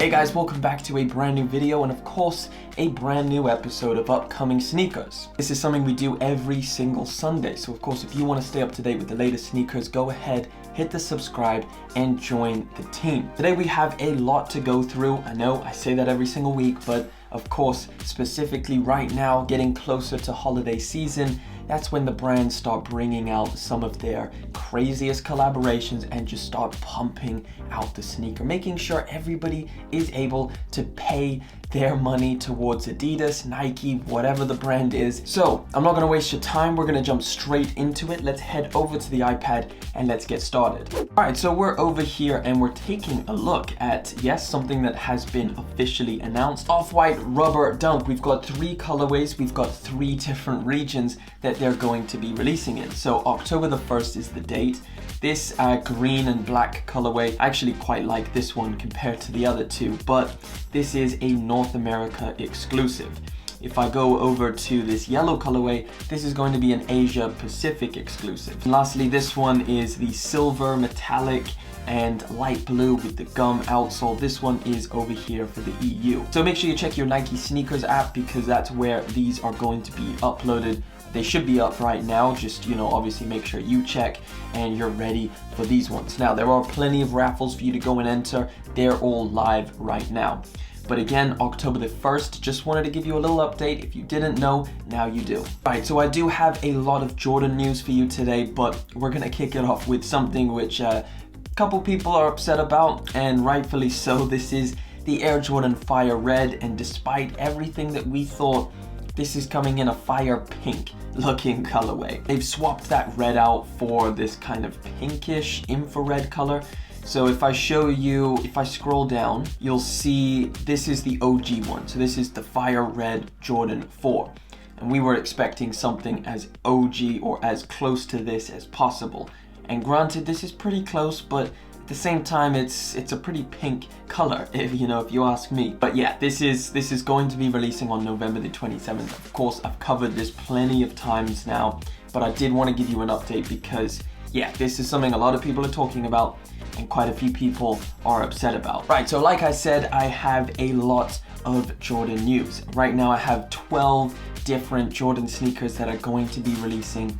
Hey guys, welcome back to a brand new video and of course a brand new episode of upcoming sneakers. This is something we do every single Sunday, so of course if you want to stay up to date with the latest sneakers, go ahead, hit the subscribe and join the team. Today we have a lot to go through. I know I say that every single week, but of course specifically right now, getting closer to holiday season, that's when the brands start bringing out some of their craziest collaborations and just start pumping out the sneaker, making sure everybody is able to pay their money towards Adidas, Nike, whatever the brand is. So I'm not gonna waste your time. We're gonna jump straight into it. Let's head over to the iPad and let's get started. All right, so we're over here and we're taking a look at, yes, something that has been officially announced. OffWhite Rubber Dunk. We've got 3 colorways. We've got 3 different regions that they're going to be releasing in. So October the 1st is the date. This green and black colorway, I actually quite like this one compared to the other two, but this is a North America exclusive. If I go over to this yellow colorway, this is going to be an Asia Pacific exclusive. And lastly, this one is the silver, metallic, and light blue with the gum outsole. This one is over here for the EU. So make sure you check your Nike Sneakers app because that's where these are going to be uploaded. They should be up right now, just, obviously make sure you check and you're ready for these ones. Now, there are plenty of raffles for you to go and enter. They're all live right now. But again, October the 1st, just wanted to give you a little update. If you didn't know, now you do. All right, so I do have a lot of Jordan news for you today, but we're gonna kick it off with something which a couple people are upset about, and rightfully so. This is the Air Jordan Fire Red, and despite everything that we thought, this is coming in a fire pink looking colorway. They've swapped that red out for this kind of pinkish infrared color. So if I show you, if I scroll down, you'll see this is the OG one. So this is the Fire Red Jordan 4. And we were expecting something as OG or as close to this as possible. And granted, this is pretty close, but at the same time, it's a pretty pink color, if you ask me. But yeah, this is going to be releasing on November the 27th. Of course, I've covered this plenty of times now, but I did want to give you an update because, yeah, this is something a lot of people are talking about and quite a few people are upset about. Right, so like I said, I have a lot of Jordan news. Right now, I have 12 different Jordan sneakers that are going to be releasing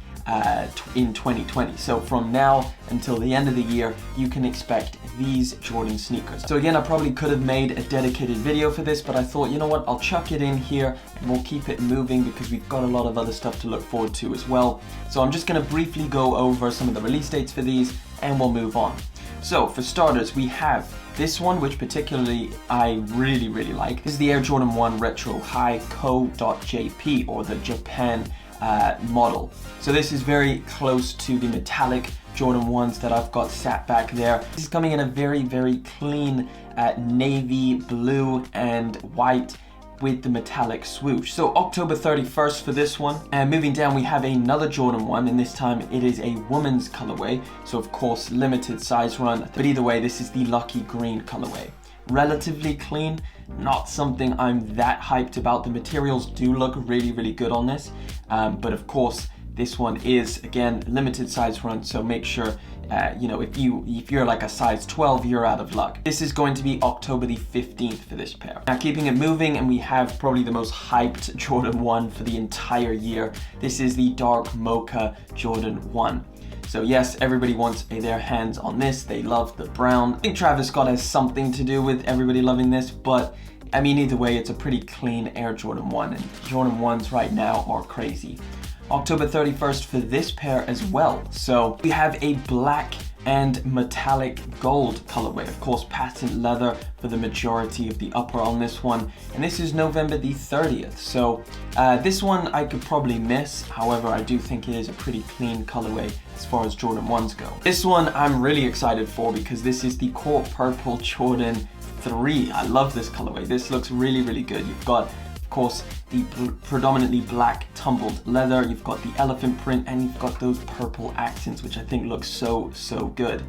in 2020. So from now until the end of the year, you can expect these Jordan sneakers. So again, I probably could have made a dedicated video for this, but I thought, you know what, I'll chuck it in here and we'll keep it moving because we've got a lot of other stuff to look forward to as well. So I'm just gonna briefly go over some of the release dates for these and we'll move on. So for starters, we have this one, which particularly I really like. This is the Air Jordan 1 Retro High Co.jp, or the Japan model. So this is very close to the metallic Jordan 1s that I've got sat back there. This is coming in a very clean navy blue and white with the metallic swoosh. So October 31st for this one. And moving down, we have another Jordan 1, and this time it is a woman's colorway. So of course, limited size run, but either way, this is the Lucky Green colorway. Relatively clean, not something I'm that hyped about. The materials do look really good on this, but of course this one is again limited size run, so make sure if you're like a size 12, you're out of luck. This is going to be October the 15th for this pair. Now keeping it moving, and we have probably the most hyped Jordan 1 for the entire year. This is the Dark Mocha Jordan 1. So yes, everybody wants their hands on this. They love the brown. I think Travis Scott has something to do with everybody loving this, but I mean, either way, it's a pretty clean Air Jordan 1, and Jordan 1s right now are crazy. October 31st for this pair as well. So we have a black and metallic gold colorway. Of course, patent leather for the majority of the upper on this one. And this is November the 30th. So this one I could probably miss. However, I do think it is a pretty clean colorway as far as Jordan 1s go. This one I'm really excited for because this is the Court Purple Jordan 3. I love this colorway. This looks really good. You've got, of course, the predominantly black tumbled leather, you've got the elephant print, and you've got those purple accents, which I think looks so good.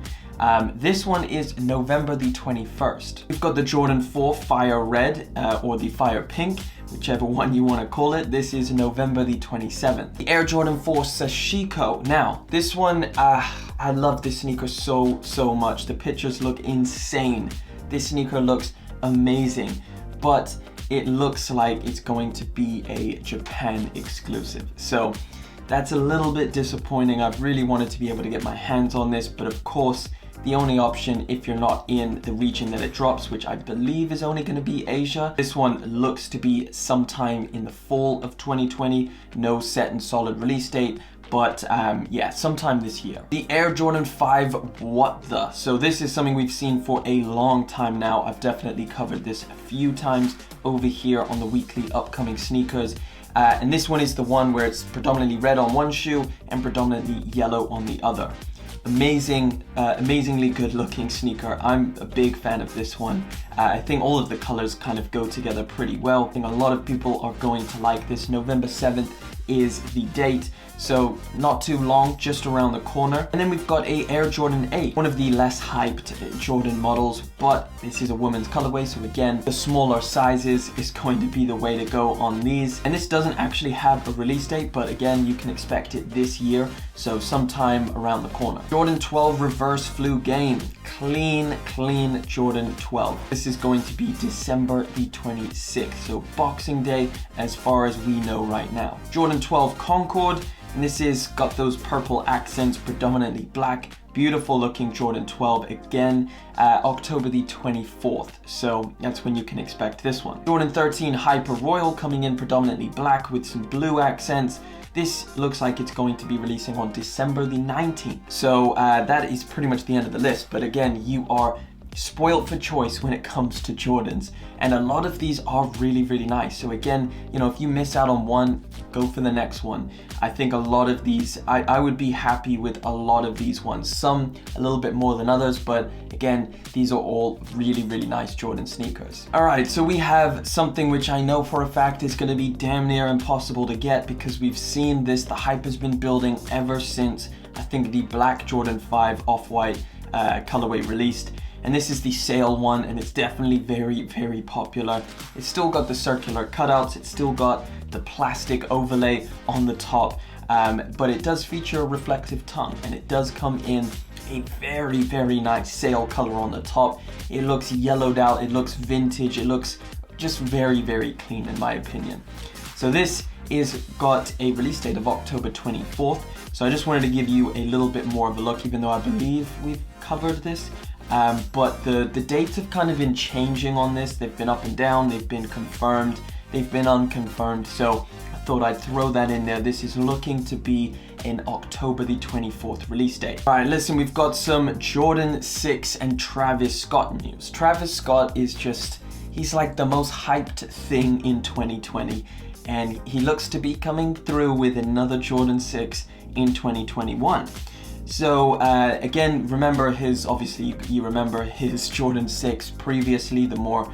This one is November the 21st. We've got the Jordan 4 Fire Red, or the Fire Pink, whichever one you want to call it. This is November the 27th. The Air Jordan 4 Sashiko. Now, this one, I love this sneaker so much. The pictures look insane. This sneaker looks amazing, but it looks like it's going to be a Japan exclusive. So that's a little bit disappointing. I've really wanted to be able to get my hands on this, but of course, the only option if you're not in the region that it drops, which I believe is only going to be Asia. This one looks to be sometime in the fall of 2020. No set and solid release date, but yeah, sometime this year. The Air Jordan 5, what the? So this is something we've seen for a long time now. I've definitely covered this a few times over here on the weekly upcoming sneakers. And this one is the one where it's predominantly red on one shoe and predominantly yellow on the other. Amazingly good looking sneaker. I'm a big fan of this one. I think all of the colors kind of go together pretty well. I think a lot of people are going to like this. November 7th is the date, so not too long, just around the corner. And then we've got a Air Jordan 8, one of the less hyped Jordan models, but this is a women's colorway, so again, the smaller sizes is going to be the way to go on these. And this doesn't actually have a release date, but again, you can expect it this year, so sometime around the corner. Jordan 12 Reverse Flu Game. Clean Jordan 12. This is going to be December the 26th, so Boxing Day as far as we know right now. Jordan 12 Concord, and this is got those purple accents, predominantly black. Beautiful looking Jordan 12 again, October the 24th, so that's when you can expect this one. Jordan 13 Hyper Royal coming in predominantly black with some blue accents. This looks like it's going to be releasing on December the 19th. So that is pretty much the end of the list. But again, you are spoiled for choice when it comes to Jordans. And a lot of these are really, really nice. So again, you know, if you miss out on one, go for the next one. I think a lot of these, I would be happy with a lot of these ones. Some a little bit more than others, but again, these are all really, really nice Jordan sneakers. All right, so we have something which I know for a fact is gonna be damn near impossible to get because we've seen this, the hype has been building ever since, I think, the black Jordan 5 Off-White colorway released. And this is the sale one, and it's definitely very, very popular. It's still got the circular cutouts, it's still got the plastic overlay on the top, but it does feature a reflective tongue, and it does come in a very, very nice sail color on the top. It looks yellowed out, it looks vintage, it looks just very, very clean in my opinion. So this is got a release date of October 24th. So I just wanted to give you a little bit more of a look, even though I believe we've covered this. But the dates have kind of been changing on this. They've been up and down, they've been confirmed, they've been unconfirmed. So I thought I'd throw that in there. This is looking to be an October the 24th release date. All right, listen, we've got some Jordan 6 and Travis Scott news. Travis Scott is just, he's like the most hyped thing in 2020. And he looks to be coming through with another Jordan 6 in 2021. So again, remember his, obviously you remember his Jordan 6 previously, the more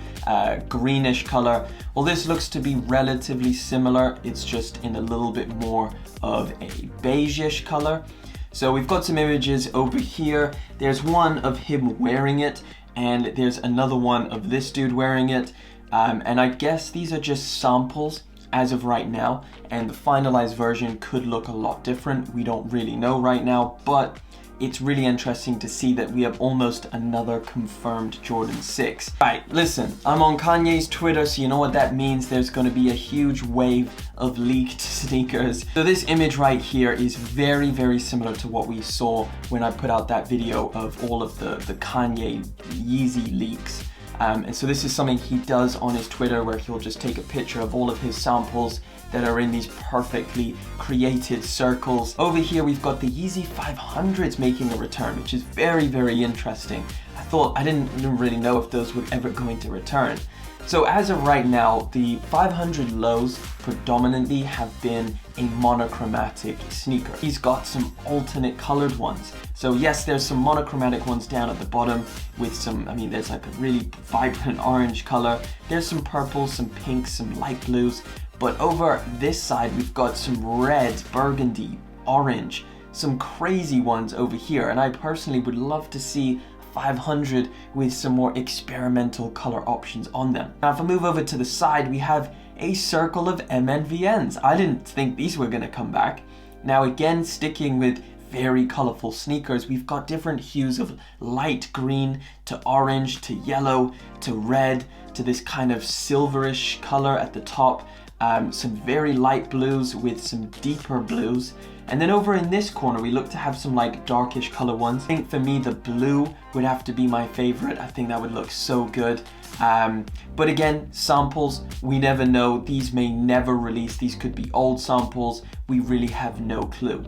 greenish color. Well, this looks to be relatively similar. It's just in a little bit more of a beige-ish color. So we've got some images over here. There's one of him wearing it, and there's another one of this dude wearing it. And I guess these are just samples as of right now, and the finalized version could look a lot different. We don't really know right now, but it's really interesting to see that we have almost another confirmed Jordan 6. Right, listen, I'm on Kanye's Twitter, so you know what that means. There's going to be a huge wave of leaked sneakers. So this image right here is very, very similar to what we saw when I put out that video of all of the Kanye Yeezy leaks. And so this is something he does on his Twitter, where he'll just take a picture of all of his samples that are in these perfectly created circles. Over here we've got the Yeezy 500s making a return, which is very, very interesting. I didn't really know if those were ever going to return. So as of right now, the 500 lows predominantly have been a monochromatic sneaker. He's got some alternate colored ones. So yes, there's some monochromatic ones down at the bottom with some, I mean, there's like a really vibrant orange color. There's some purples, some pinks, some light blues. But over this side, we've got some red, burgundy, orange, some crazy ones over here. And I personally would love to see 500 with some more experimental color options on them. Now if I move over to the side, we have a circle of MNVNs. I didn't think these were going to come back. Now again, sticking with very colorful sneakers. We've got different hues of light green to orange to yellow to red to this kind of silverish color at the top. Some very light blues with some deeper blues. And then over in this corner, we look to have some like darkish color ones. I think for me, the blue would have to be my favorite. I think that would look so good. But again, samples, we never know. These may never release. These could be old samples. We really have no clue.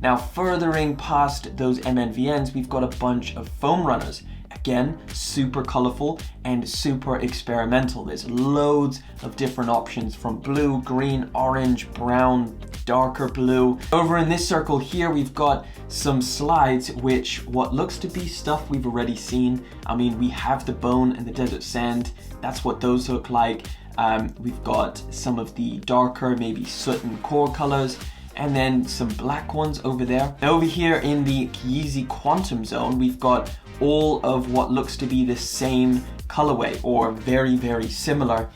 Now, furthering past those MNVNs, we've got a bunch of foam runners. Again, super colorful and super experimental. There's loads of different options from blue, green, orange, brown, darker blue. Over in this circle here, we've got some slides, which what looks to be stuff we've already seen. I mean, we have the bone and the desert sand. That's what those look like. We've got some of the darker, maybe soot and core colors, and then some black ones over there. Now over here in the Yeezy Quantum Zone, we've got all of what looks to be the same colorway or very, very similar.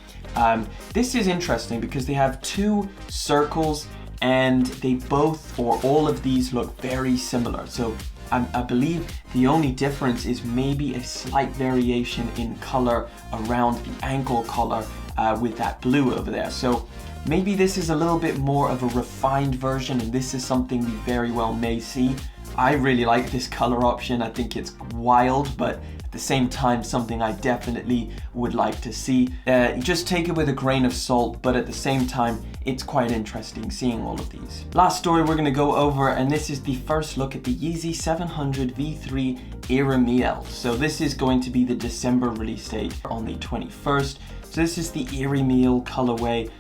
This is interesting because they have two circles and they both, or all of these, look very similar. So I believe the only difference is maybe a slight variation in color around the ankle collar with that blue over there. So maybe this is a little bit more of a refined version, and this is something we very well may see. I really like this color option. I think it's wild, but at the same time, something I definitely would like to see. Just take it with a grain of salt, but at the same time, it's quite interesting seeing all of these. Last story we're gonna go over, and this is the first look at the Yeezy 700 V3 Iramiel. So this is going to be the December release date on the 21st. So this is the Iramiel colorway,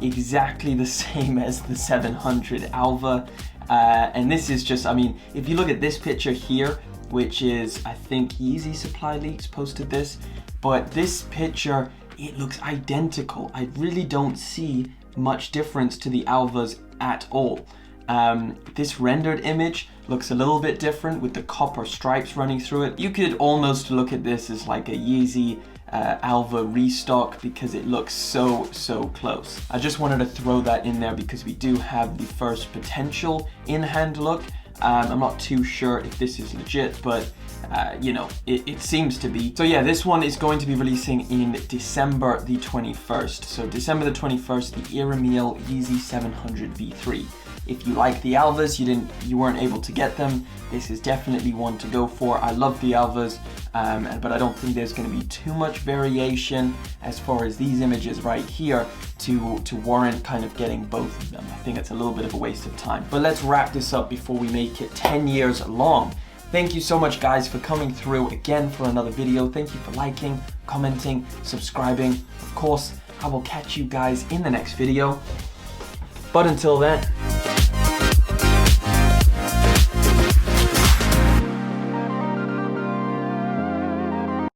exactly the same as the 700 Alva. And this is just, I mean, if you look at this picture here, which is, I think Yeezy Supply Leaks posted this, but this picture, it looks identical. I really don't see much difference to the Alvas at all. This rendered image looks a little bit different with the copper stripes running through it. You could almost look at this as like a Yeezy Alva restock because it looks so close. I just wanted to throw that in there because we do have the first potential in-hand look. I'm not too sure if this is legit, but you know, it seems to be. So yeah, this one is going to be releasing in December the 21st. So December the 21st, the Iramiel Yeezy 700 V3. If you like the Alvas, you weren't able to get them, this is definitely one to go for. I love the Alvas, but I don't think there's going to be too much variation as far as these images right here to warrant kind of getting both of them. I think it's a little bit of a waste of time. But let's wrap this up before we make it 10 years long. Thank you so much, guys, for coming through again for another video. Thank you for liking, commenting, subscribing. Of course, I will catch you guys in the next video. But until then,